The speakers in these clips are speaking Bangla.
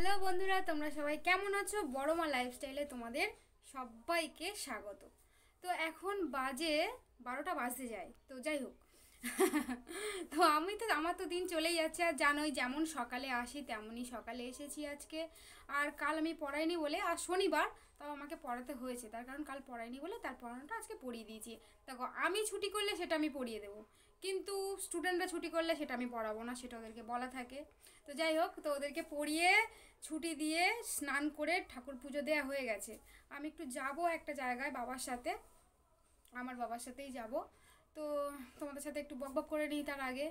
হ্যালো বন্ধুরা, তোমরা সবাই কেমন আছো? বড় মা লাইফস্টাইলে তোমাদের সবাইকে স্বাগত। তো এখন বাজে 12টা বাজতে যায়, তো যাই হোক। তো আমার তো দিন চলেই যাচ্ছে, আর জানোই যেমন সকালে আসি তেমনই সকালে এসেছি আজকে। আর কাল আমি পড়াইনি বলে, আর শনিবার তাও আমাকে পড়াতে হয়েছে, তার কারণ কাল পড়াইনি বলে তার পড়ানোটা আজকে পড়িয়ে দিয়েছি। দেখো, আমি ছুটি করলে সেটা আমি পড়িয়ে দেবো, কিন্তু স্টুডেন্টরা ছুটি করলে সেটা আমি পড়াবো না, সেটা ওদেরকে বলা থাকে। তো যাই হোক, তো ওদেরকে পড়িয়ে ছুটি দিয়ে স্নান করে ঠাকুর পুজো দেওয়া হয়ে গেছে। আমি একটু যাব একটা জায়গায় বাবার সাথে, আমার বাবার সাথেই যাব। তো তোমাদের সাথে একটু বকবক করে নিই তার আগে।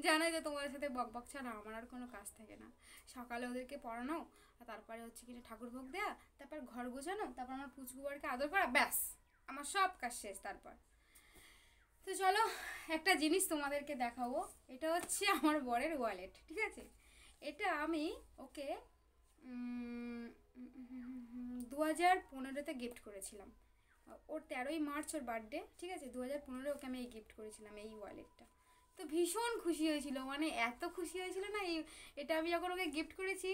জানাই যে তোমাদের সাথে বকবক ছাড়া আমার আর কোনো কাজ থাকে না। সকালে ওদেরকে পড়ানো, আর তারপরে হচ্ছে কি ঠাকুর ভোগ দেওয়া, তারপর ঘর গোছানো, তারপর আমার পুচকুবারকে আদর করা, ব্যাস আমার সব কাজ শেষ তারপর। তো চলো, একটা জিনিস তোমাদেরকে দেখাবো। এটা হচ্ছে আমার বরের ওয়ালেট, ঠিক আছে? এটা আমি ওকে 2015-তে গিফট করেছিলাম। ওর 13ই মার্চ ওর বার্থডে, ঠিক আছে? 2015 ওকে আমি এই গিফট করেছিলাম এই ওয়ালেটটা। তো ভীষণ খুশি হয়েছিল, মানে এত খুশি হয়েছিল না, এটা আমি যখন ওকে গিফট করেছি,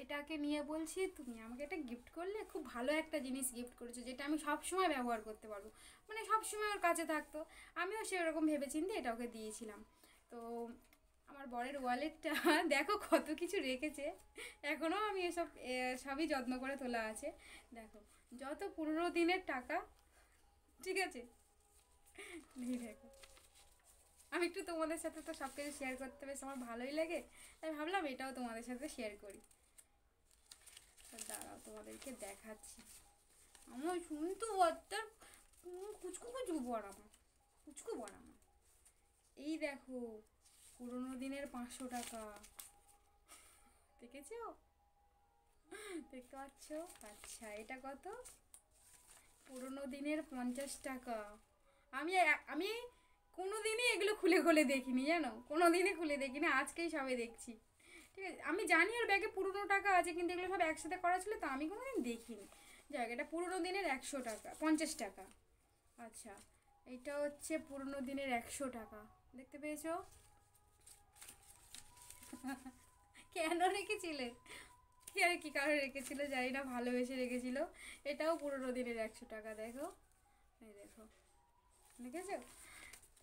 এটাকে নিয়ে বলছি, তুমি আমাকে এটা গিফট করলে, খুব ভালো একটা জিনিস গিফট করেছো, যেটা আমি সব সময় ব্যবহার করতে পারবো, মানে সব সময় ওর কাছে থাকতো। আমিও সেরকম ভেবেচিন্তে এটা ওকে দিয়েছিলাম। তো আমার বরের ওয়ালেটটা দেখো কত কিছু রেখেছে, এখনও আমি এসব সবই যত্ন করে তোলা আছে। দেখো, যত 15 দিনের টাকা, ঠিক আছে? এই দেখো, আমি একটু তোমাদের সাথে তো সব কিছু শেয়ার করতে বেশ আমার ভালোই লাগে, তাই ভাবলাম এটাও তোমাদের সাথে শেয়ার করি। তো দাঁড়াও, তোমাদেরকে দেখাচ্ছি। আমার শুনতো বাচ্চার কুচকু কুচকু বড়, আমার কুচকু বড় আমার। এই দেখো, 15 দিনের 500 টাকা, দেখেছো? দেখতে পাচ্ছ? আচ্ছা, এটা কত? 15 দিনের 50 টাকা। আমি আমি কোনো দিনই এগুলো খুলে খুলে দেখিনি, জানো, কোনো দিনই খুলে দেখিনি, আজকেই সবে দেখছি। ঠিক আছে, আমি জানি ওর ব্যাগে পুরনো টাকা আছে, কিন্তু এগুলো সব একসাথে করা ছিল, তো আমি কোনো দিন দেখিনি। যাক, এটা 15 দিনের 100 টাকা, 50 টাকা। আচ্ছা, এটা হচ্ছে 15 দিনের 100 টাকা, দেখতে পেয়েছো? কেন রেখেছিলে? কি আর কি কারণে রেখেছিল জানি না, ভালোবেসে রেখেছিল। এটাও 15 দিনের 100 টাকা, দেখো, এই দেখো, দেখেছো?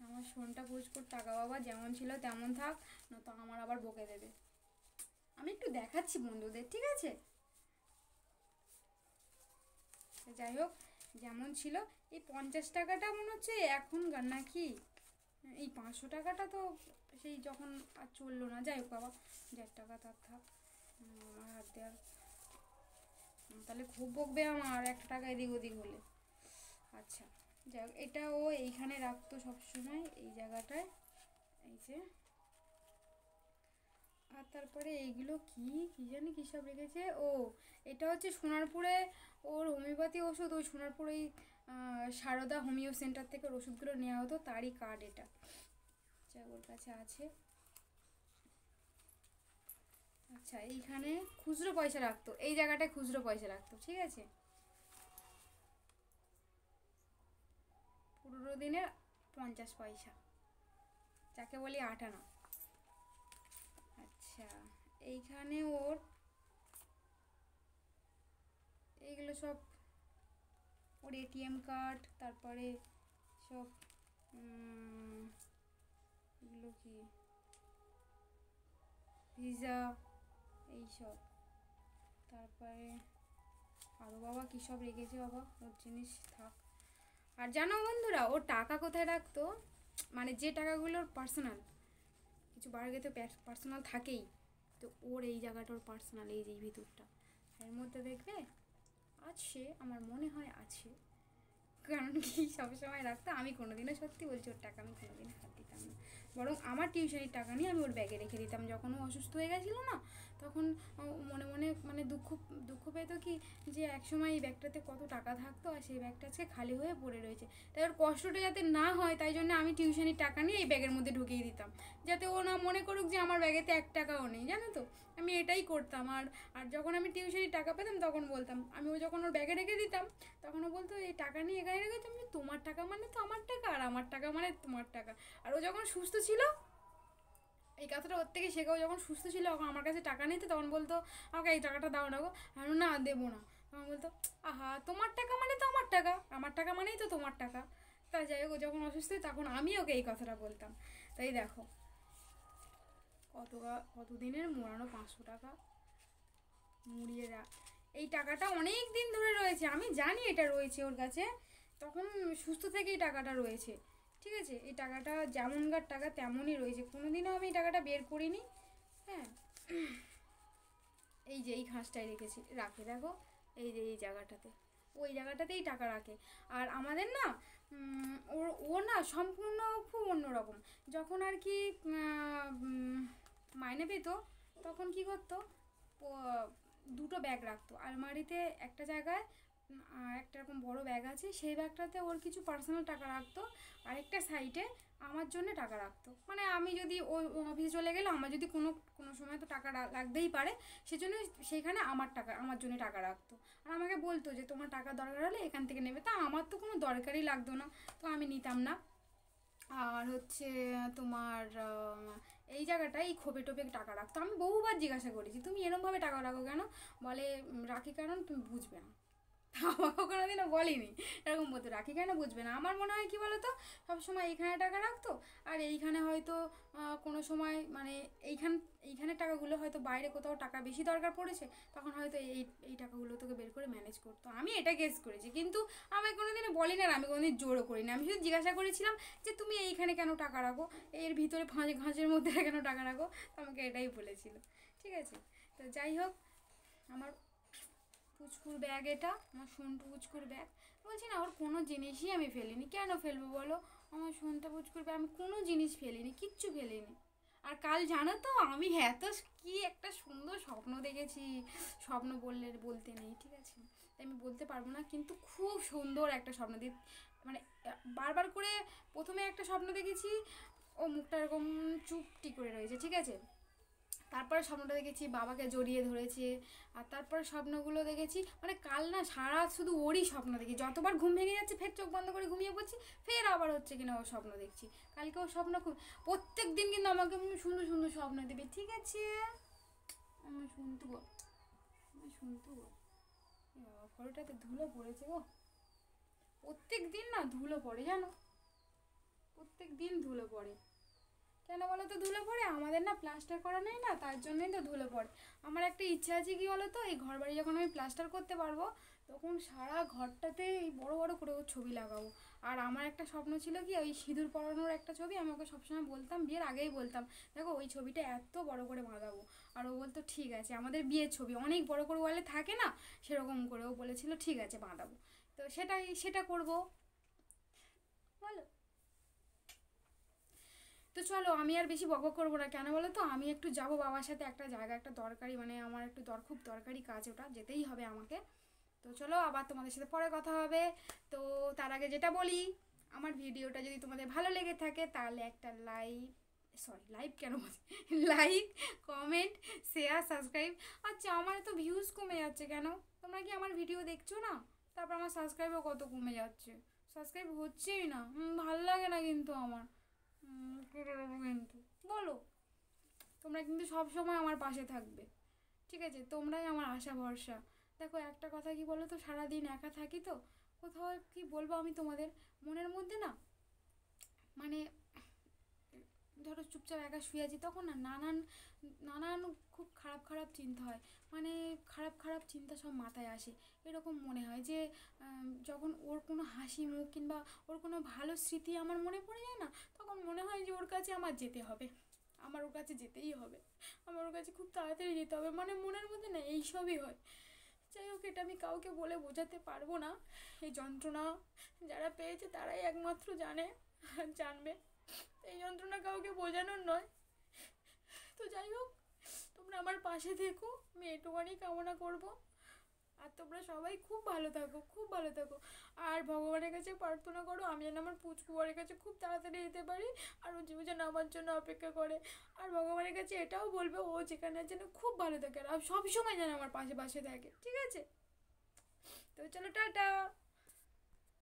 আমার সোনটা পুচকুর টাকা বাবা যেমন ছিল তেমন থাক, না তো আমার আবার বকে দেবে। আমি একটু দেখাচ্ছি বন্ধুদের, ঠিক আছে? যাই হোক, যেমন ছিল। এই 50 টাকাটা মনে হচ্ছে এখনকার নাকি, এই 500 টাকাটা তো সেই যখন আর চললো না। যাই হোক বাবা, 1,000 টাকা তার থাক, আমার হাত দেওয়ার, তাহলে খুব বকবে আমার 1 টাকা এদিক ওদিক হলে। আচ্ছা, যাই হোক, এটা ও এইখানে রাখতো সবসময়, এই জায়গাটায়, এই যে। আর তারপরে এইগুলো কি কি জানি কী সব রেখেছে। ও, এটা হচ্ছে সোনারপুরে ওর হোমিওপ্যাথি ওষুধ, ওই সোনারপুর ওই সারদা হোমিও সেন্টার থেকে ওর ওষুধগুলো নেওয়া হতো, তারই কার্ড এটা, যা ওর কাছে আছে। আচ্ছা, এইখানে খুচরো পয়সা রাখতো, এই জায়গাটায় খুচরো পয়সা রাখতো, ঠিক আছে? 15 দিনের 50 পয়সা, যাকে বলি 8 আনা। আচ্ছা, এইখানে ওর এইগুলো সব, ওর এটিএম কার্ড, তারপরে সব এগুলো কি, ভিসা, এইসব। তারপরে আরও বাবা কী সব রেখেছে, বাবা ওর জিনিস থাক। আর জানো বন্ধুরা, ও টাকা কোথায় রাখতো, মানে যে টাকাগুলোর পার্সোনাল, কিছু বাড়িতে তো পার্সোনাল থাকেই, তো ওর এই জায়গাটা ওর পার্সোনাল, এই যে ভিতরটা, এর মধ্যে দেখবে আছে, আমার মনে হয় আছে। কারণ কি, সবসময় রাখতো, আমি কোনোদিনও, সত্যি বলছি, ওর টাকা আমি কোনোদিন হাত দিতাম না। বরং আমার টিউশনির টাকা নিয়ে আমি ওর ব্যাগে রেখে দিতাম, যখন ও অসুস্থ হয়ে গেছিলো না, তখন মনে মনে মানে দুঃখ দুঃখ পেতো কি, যে একসময় এই ব্যাগটাতে কত টাকা থাকতো, আর সেই ব্যাগটা আজকে খালি হয়ে পড়ে রয়েছে। তাই ওর কষ্টটা যাতে না হয়, তাই জন্য আমি টিউশনির টাকা নিয়ে এই ব্যাগের মধ্যে ঢুকিয়ে দিতাম, যাতে ও না মনে করুক যে আমার ব্যাগেতে 1 টাকাও নেই, জানো তো? আমি এটাই করতাম। আর আর যখন আমি টিউশনির টাকা পেতাম তখন বলতাম, আমি ও যখন ওর ব্যাগে রেখে দিতাম, তখন ও বলতো, এই টাকা নিয়ে এখানে রেখেছি, আমি, তোমার টাকা মানে তো আমার টাকা, আর আমার টাকা মানে তোমার টাকা। আর ও যখন সুস্থ ছিল, এই কথাটা ওর থেকে শেখাও। যখন সুস্থ ছিল তখন আমার কাছে টাকা নিতে, তখন বলতো আমাকে এই টাকাটা দাও না গো, আমি না দেবো না। তখন বলতো আহা তোমার টাকা মানে তো আমার টাকা, আমার টাকা মানেই তো তোমার টাকা। তা যাই হোক, যখন অসুস্থ তখন আমি ওকে এই কথাটা বলতাম। তাই দেখো কত দিনের মোড়ানো 500 টাকা মুড়িয়ে রাখ। এই টাকাটা অনেক দিন ধরে রয়েছে, আমি জানি এটা রয়েছে ওর কাছে, তখন সুস্থ থেকেই টাকাটা রয়েছে। ঠিক আছে, এই টাকাটা যেমনকার টাকা তেমনই রয়েছে, কোনোদিনও আমি এই টাকাটা বের করিনি। হ্যাঁ, এই যে এই ঘাসটায় রাখে দেখো, এই যে এই জায়গাটাতে, ওই জায়গাটাতেই টাকা রাখে। আর আমাদের না ও না সম্পূর্ণ খুব অন্যরকম। যখন আর কি মাইনে পেতো তখন কি করতো, দুটো ব্যাগ রাখতো আলমারিতে, একটা জায়গায় একটা এরকম বড় ব্যাগ আছে, সেই ব্যাগটাতে ওর কিছু পার্সোনাল টাকা রাখতো, আরেকটা সাইডে আমার জন্য টাকা রাখতো। মানে আমি যদি ও অফিসে চলে গেলে আমার যদি কোনো কোনো সময় তো টাকা লাগতেই পারে, সেজন্য সেইখানে আমার জন্য টাকা রাখতো। আর আমাকে বলতো যে তোমার টাকা দরকার হলে এখান থেকে নেবে। তা আমার তো কোনো দরকারই লাগতো না, তো আমি নিতাম না। আর হচ্ছে তোমার এই জায়গাটায় এই খোপে টোপে টাকা রাখতো। আমি বহুবার জিজ্ঞাসা করেছি তুমি এরমভাবে টাকা রাখো কেন, বলে রাখি কারণ তুমি বুঝবে না। আমাকে কোনোদিনও বলিনি এরকম বলতে, রাখি কেন বুঝবে না। আমার মনে হয় কি বলতো, সবসময় এইখানে টাকা রাখতো, আর এইখানে হয়তো কোনো সময় মানে এইখানে টাকাগুলো হয়তো বাইরে কোথাও টাকা বেশি দরকার পড়েছে, তখন হয়তো এই টাকাগুলো তোকে বের করে ম্যানেজ করতো। আমি এটা গেস করেছি, কিন্তু আমি কোনোদিনও বলি না, আমি কোনোদিন জোরও করি না। আমি শুধু জিজ্ঞাসা করেছিলাম যে তুমি এইখানে কেন টাকা রাখো, এর ভিতরে ঘাসের মধ্যে কেন টাকা রাখো, তো আমাকে এটাই বলেছিল। ঠিক আছে, তো যাই হোক, আমার পুচকুর ব্যাগ, এটা আমার সন্টু পুচকুর ব্যাগ। বলছি না ওর কোনো জিনিসই আমি ফেলিনি, কেন ফেলবো বলো, আমার সন্টু পুচকুর ব্যাগ আমি কোনো জিনিস ফেলিনি, কিচ্ছু ফেলিনি। আর কাল জানো তো আমি এত কি একটা সুন্দর স্বপ্ন দেখেছি, স্বপ্ন বলতে নেই, ঠিক আছে, তাই আমি বলতে পারবো না, কিন্তু খুব সুন্দর একটা স্বপ্ন মানে বারবার করে প্রথমে একটা স্বপ্ন দেখেছি, ও মুখটা এরকম চুপটি করে রয়েছে, ঠিক আছে, তারপরে স্বপ্নটা দেখেছি বাবাকে জড়িয়ে ধরেছে, আর তারপরে স্বপ্নগুলো দেখেছি, মানে কাল না সারা শুধু ওরই স্বপ্ন দেখি, যতবার ঘুম ভেঙে যাচ্ছে ফের চোখ বন্ধ করে ঘুমিয়ে পড়ছি, ফের আবার হচ্ছে কিনা ওর স্বপ্ন দেখছি। কালকে ওর স্বপ্ন খুব, প্রত্যেক দিন কিন্তু আমাকে সুন্দর সুন্দর স্বপ্ন দেবে, ঠিক আছে, আমি শুনতে বল, আমি শুনতে বল। ঘরটাতে ধুলো পড়েছে গো, প্রত্যেক দিন না ধুলো পড়ে জানো, প্রত্যেক দিন ধুলো পড়ে। কেন বলো তো ধুলো পড়ে, আমাদের না প্লাস্টার করা নেই না, তার জন্যই তো ধুলো পড়ে। আমার একটা ইচ্ছা আছে কি বলো তো, এই ঘর বাড়ি যখন আমি প্লাস্টার করতে পারবো তখন সারা ঘরটাতে এই বড় বড় করে ওর ছবি লাগাবো। আর আমার একটা স্বপ্ন ছিল কি, ওই সিঁদুর পরানোর একটা ছবি, আমি ওকে সবসময় বলতাম, বিয়ের আগেই বলতাম দেখো ওই ছবিটা এত বড় করে বাঁধাবো, আর ও বলতো ঠিক আছে, আমাদের বিয়ের ছবি অনেক বড় করে ওয়ালে থাকে না, সেরকম করে ও বলেছিল ঠিক আছে বাঁধাবো। তো সেটা করবো, বলো। তো চলো আমি আর বেশি বকবক করবো না, কেন বলো তো আমি একটু যাবো বাবার সাথে একটা জায়গা, একটা দরকারি, মানে আমার একটু খুব দরকারি কাজ, ওটা যেতেই হবে আমাকে। তো চলো আবার তোমাদের সাথে পরে কথা হবে। তো তার আগে যেটা বলি, আমার ভিডিওটা যদি তোমাদের ভালো লেগে থাকে তাহলে একটা লাইক কেন বলছি লাইক, কমেন্ট, শেয়ার, সাবস্ক্রাইব। আচ্ছা আমার তো ভিউজ কমে যাচ্ছে কেন, তোমরা কি আমার ভিডিও দেখছো না, তারপর আমার সাবস্ক্রাইবও কত কমে যাচ্ছে, সাবস্ক্রাইব হচ্ছেই না, ভালো লাগে না কিন্তু আমার, কেটে দেবো কিন্তু, বলো। তোমরা কিন্তু সব সময় আমার পাশে থাকবে, ঠিক আছে, তোমরাই আমার আশা ভরসা। দেখো একটা কথা কি বলো তো, সারাদিন একা থাকি তো, কোথাও কি বলবো আমি তোমাদের, মনের মধ্যে না মানে ধরো চুপচাপ একা শুয়ে আছি, তখন না নানান নানান খুব খারাপ খারাপ চিন্তা হয়, মানে খারাপ খারাপ চিন্তা সব মাথায় আসে। এরকম মনে হয় যে যখন ওর কোনো হাসি মুখ কিংবা ওর কোনো ভালো স্মৃতি আমার মনে পড়ে যায় না, তখন মনে হয় যে ওর কাছে আমার যেতে হবে, আমার ওর কাছে যেতেই হবে, আমার ওর কাছে খুব তাড়াতাড়ি যেতে হবে, মানে মনের মধ্যে না এইসবই হয়। যাই হোক, এটা আমি কাউকে বলে বোঝাতে পারবো না, এই যন্ত্রণা যারা পেয়েছে তারাই একমাত্র জানবে, এই যন্ত্রণা কাউকে বোঝানোর নয়। তো যাই হোক, তোমরা আমার পাশে থেকো, আমি এটুখানি কামনা করব, আর তোমরা সবাই খুব ভালো থাকো, খুব ভালো থাকো। আর ভগবানের কাছে প্রার্থনা করো আমি যেন আমার পুচকুয়ারের কাছে খুব তাড়াতাড়ি যেতে পারি, আর ও যেন আমার জন্য অপেক্ষা করে। আর ভগবানের কাছে এটাও বলবে ও যেখানে যেন খুব ভালো থাকে, আর সবসময় যেন আমার পাশে পাশে থাকে, ঠিক আছে। তো চলো টাটা।